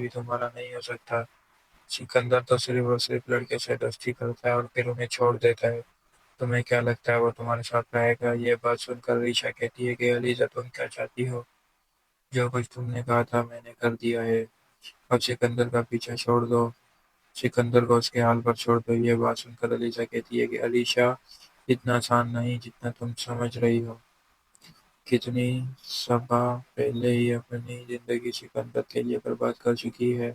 भी तुम्हारा नहीं हो सकता। सिकंदर तो सिर्फ और सिर्फ लड़के से दोस्ती करता है और फिर उन्हें छोड़ देता है। तुम्हें क्या लगता है वो तुम्हारे साथ रहेगा? ये बात सुनकर ईशा कहती है कि अलीजा तुम क्या चाहती हो? जो कुछ तुमने कहा था मैंने कर दिया है। अब सिकंदर का पीछा छोड़ दो। सिकंदर को उसके हाल पर छोड़ दो। ये बात सुनकर अलीजा कहती है कि अलीशा, इतना आसान नहीं जितना तुम समझ रही हो। कितनी सबा पहले ही अपनी जिंदगी सिकंदर के लिए बर्बाद कर चुकी है।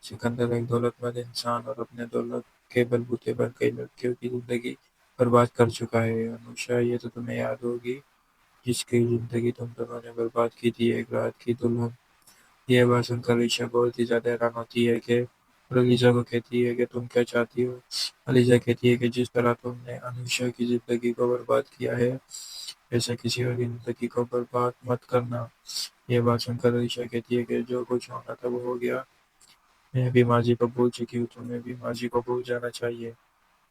सिकंदर एक दौलतमंद इंसान और अपने दौलत के बलबूते पर कई लड़कियों की जिंदगी बर्बाद कर चुका है। अनुषा, ये तो तुम्हें याद होगी, जिसकी जिंदगी तुम दोनों ने बर्बाद की थी, एक रात की दुल्हन। यह बात सुनकर ईशा बहुत ही ज्यादा हैरान होती है कि और अलीजा को कहती है कि तुम क्या चाहती हो? अलीजा कहती है कि जिस तरह तुमने अनुषा की जिंदगी को बर्बाद किया है, ऐसे किसी और की जिंदगी को बर्बाद मत करना। यह बात सुनकर अलीजा कहती है कि जो कुछ होना था वो हो गया। मैं भी माजी को भूल चुकी हूँ, तुम्हें भी माजी को भूल जाना चाहिए।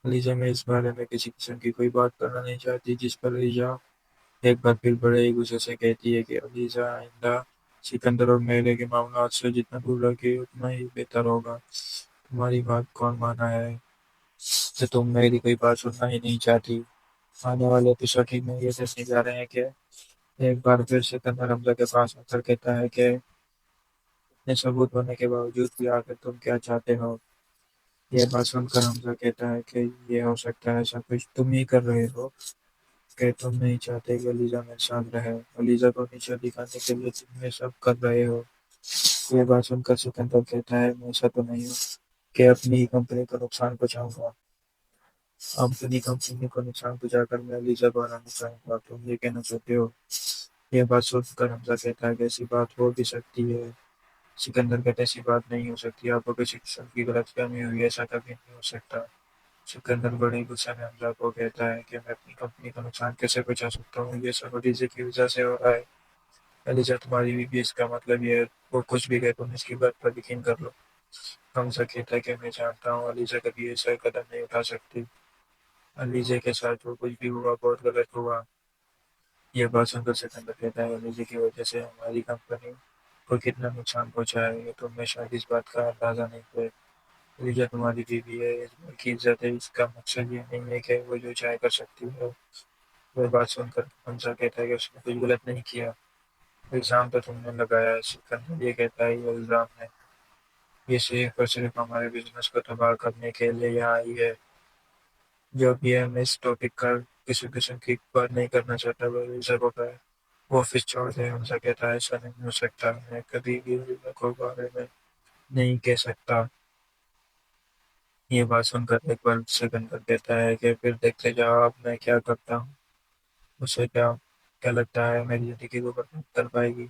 अलीजा, मैं इस बारे में किसी किस्म की कोई बात करना नहीं चाहती। जिस पर अलीजा एक बार फिर बड़े ही गुस्से से कहती है कि अलीजा, आइंदा सिकंदर और मेले के मामलात से जितना दूर रखे उतना ही बेहतर होगा। तुम्हारी बात कौन माना है कि तुम मेरी कोई बात सुनना ही नहीं चाहती? आने वाले एपिसोड में ये देखने जा रहे हैं कि एक बार फिर सिकंदर हमजा के पास आकर कहता है कि इतने सबूत होने के बावजूद भी आखिर तुम क्या चाहते हो? यह बात सुनकर हमजा कहता है कि ये हो सकता है सब कुछ तुम ही कर रहे हो, कि तुम नहीं चाहते कि अलीजा मेरे साथ रहे। अलीजा को नीचा दिखाने के लिए तुम ये सब कर रहे हो। यह बात सुनकर सिकंदर कहता है, मैं ऐसा तो नहीं हूँ कि अपनी ही कंपनी को नुकसान पहुंचाऊंगा। अपनी कंपनी को नुकसान पहुंचाकर मैं अलीजा को हराना चाहूंगा, तुम ये कहना चाहते हो? यह बात सुनकर हमजा कहता है कि ऐसी बात हो भी सकती है। सिकंदर कहते ऐसी बात नहीं हो सकती, आपको किसी किस्म की गलतफहमी हुई है, ऐसा कभी नहीं हो सकता। सिकंदर बड़े गुस्से में हमजा को कहता है कि मैं अपनी कंपनी का नुकसान कैसे बचा सकता हूँ, ये सब अलीजा की वजह से हो रहा है। अलीजा तुम्हारी बीवी, इसका मतलब ये है वो कुछ भी कहे तुम इसकी बात पर यकीन कर लो। हमजा कहता है कि मैं जानता हूँ अलीजा कभी ऐसा कदम नहीं उठा सकती। अलीजा के साथ जो कुछ भी हुआ बहुत गलत हुआ। यह बात सुनकर सिकंदर कहता है, अलीजा की वजह से हमारी कंपनी को कितना नुकसान पहुंचा है ये तुम्हें शायद इस बात का अंदाजा नहीं है। अलीजा तुम्हारी बीवी है, इस घर की इज्जत है, इसका मकसद ये नहीं है कि वो जो चाहे कर सकती है। वह बात सुनकर हमजा कहता है कि उसने कुछ गलत नहीं किया। इल्जाम तो तुमने लगाया है। सिकंदर ये कहता है, ये इल्जाम है, ये सिर्फ और सिर्फ हमारे बिजनेस को तबाह करने के लिए यहाँ आई है। जो भी है, मैं इस टॉपिक का किसी किस्म की बात नहीं करना चाहता। वो अलीजा को कहे वो ऑफिस छोड़ दे। हमजा कहता है, ऐसा नहीं हो सकता, मैं कभी भी अलीजा को बारे में नहीं कह सकता। ये बात सुनकर एक बार सिकंदर कहता है कि फिर देखते जाओ अब मैं क्या करता हूँ। उसे क्या क्या लगता है मेरी जिंदगी को बर्बाद कर पाएगी?